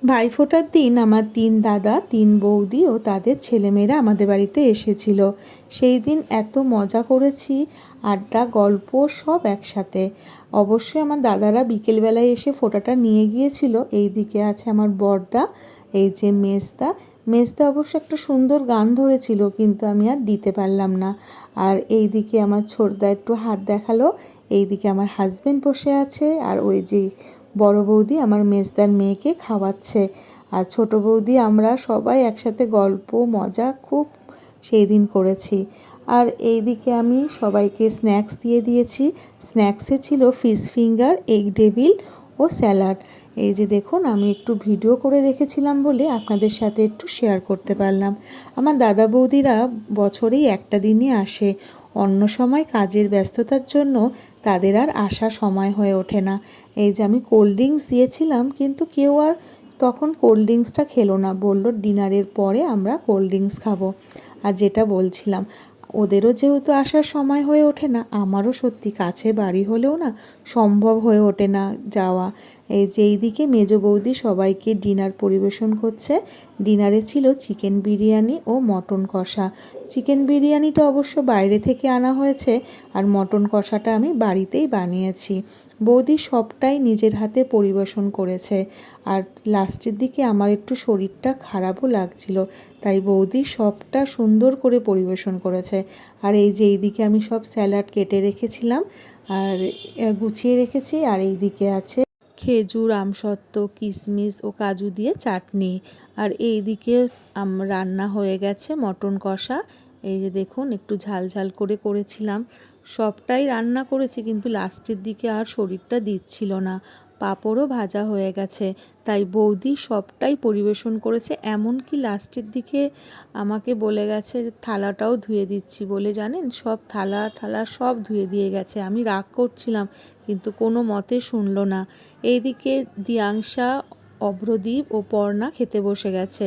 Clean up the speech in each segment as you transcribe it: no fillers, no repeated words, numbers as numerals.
ভাইফোঁটার দিন আমার ৩ দাদা, ৩ বৌদি ও তাদের ছেলেমেয়েরা আমাদের বাড়িতে এসেছিল। সেই দিন এত মজা করেছি, আড্ডা গল্প সব একসাথে। অবশ্যই আমার দাদারা বিকেলবেলায় এসে ফোঁটাটা নিয়ে গিয়েছিল। এই দিকে আছে আমার বড়দা, এই যে মেজদা। মেজদা অবশ্য একটা সুন্দর গান ধরেছিল, কিন্তু আমি আর দিতে পারলাম না। আর এই দিকে আমার ছোটদা একটু হাত দেখালো। এই দিকে আমার হাজবেন্ড বসে আছে, আর ওই যে বড় বৌদি আমার মেজদার মেয়েকে খাওয়াচ্ছে। আর ছোট বৌদি আমরা সবাই একসাথে গল্প মজা খুব সেই দিন করেছি। আর এই দিকে আমি সবাইকে স্ন্যাক্স দিয়ে দিয়েছি। স্ন্যাক্সে ছিল ফিশ ফিঙ্গার, এগ ডেভিল ও স্যালাড। এই যে দেখুন, আমি একটু ভিডিও করে রেখেছিলাম বলে আপনাদের সাথে একটু শেয়ার করতে পারলাম। আমার দাদা বৌদিরা বছরেই একটা দিনই আসে। অন্য সময় কাজের ব্যস্ততার জন্য তাদের আর আসার সময় হয়ে ওঠে না। এই যে আমি কোল্ড ড্রিঙ্কস দিয়েছিলাম, কিন্তু কেউ আর তখন কোল্ড ড্রিঙ্কসটা খেলো না, বলল ডিনারের পরে আমরা কোল্ড ড্রিঙ্কস খাবো। আর যেটা বলছিলাম, ওদেরও যেহেতু আসার সময় হয়ে ওঠে না, আমারও সত্যি কাছে বাড়ি হলেও না সম্ভব হয়ে ওঠে না যাওয়া। এই যে এইদিকে মেজ বৌদি সবাইকে ডিনার পরিবেশন করছে। ডিনারে ছিল চিকেন বিরিয়ানি ও মটন কষা। চিকেন বিরিয়ানিটা অবশ্য বাইরে থেকে আনা হয়েছে, আর মটন কষাটা আমি বাড়িতেই বানিয়েছি। বৌদি সবটাই নিজের হাতে পরিবেশন করেছে। আর লাস্টের দিকে আমার একটু শরীরটা খারাপও লাগছিল, তাই বৌদি সবটা সুন্দর করে পরিবেশন করেছে। আর এই যে এইদিকে আমি সব স্যালাড কেটে রেখেছিলাম আর গুছিয়ে রেখেছি। আর এইদিকে আছে খেজুর, আমসত্ত্ব, কিশমিশ ও কাজু দিয়ে চাটনি। আর এইদিকে রান্না হয়ে গেছে মটন কষা। এই যে দেখুন, একটু ঝাল ঝাল করে করেছিলাম। সবটাই রান্না করেছি, কিন্তু লাস্টের দিকে আর শরীরটা দিচ্ছিল না। পাঁপড়ও ভাজা হয়ে গেছে, তাই বৌদি সবটাই পরিবেশন করেছে। এমনকি লাস্টের দিকে আমাকে বলে গেছে যে থালাটাও ধুয়ে দিচ্ছি বলে, জানেন, সব থালা ঠালা সব ধুয়ে দিয়ে গেছে। আমি রাগ করছিলাম, কিন্তু কোনো মতে শুনলো না। এইদিকে দিয়াংশা, অভ্রদীপ ও পর্ণা খেতে বসে গেছে।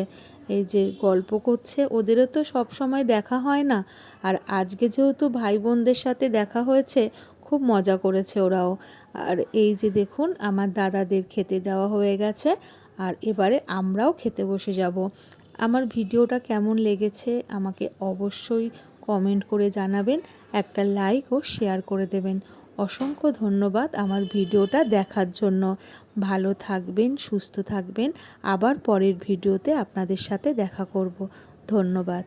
এই যে গল্প করছে, ওদেরও তো সব সময় দেখা হয় না। আর আজকে যেহেতু ভাই বোনদের সাথে দেখা হয়েছে, খুব মজা করেছে ওরাও। আর এই যে দেখুন, আমার দাদাদের খেতে দেওয়া হয়ে গেছে, আর এবারে আমরাও খেতে বসে যাব। আমার ভিডিওটা কেমন লেগেছে আমাকে অবশ্যই কমেন্ট করে জানাবেন, একটা লাইক ও শেয়ার করে দেবেন। অসংখ্য ধন্যবাদ আমার ভিডিওটা দেখার জন্য। ভালো থাকবেন, সুস্থ থাকবেন। আবার পরের ভিডিওতে আপনাদের সাথে দেখা করব। ধন্যবাদ।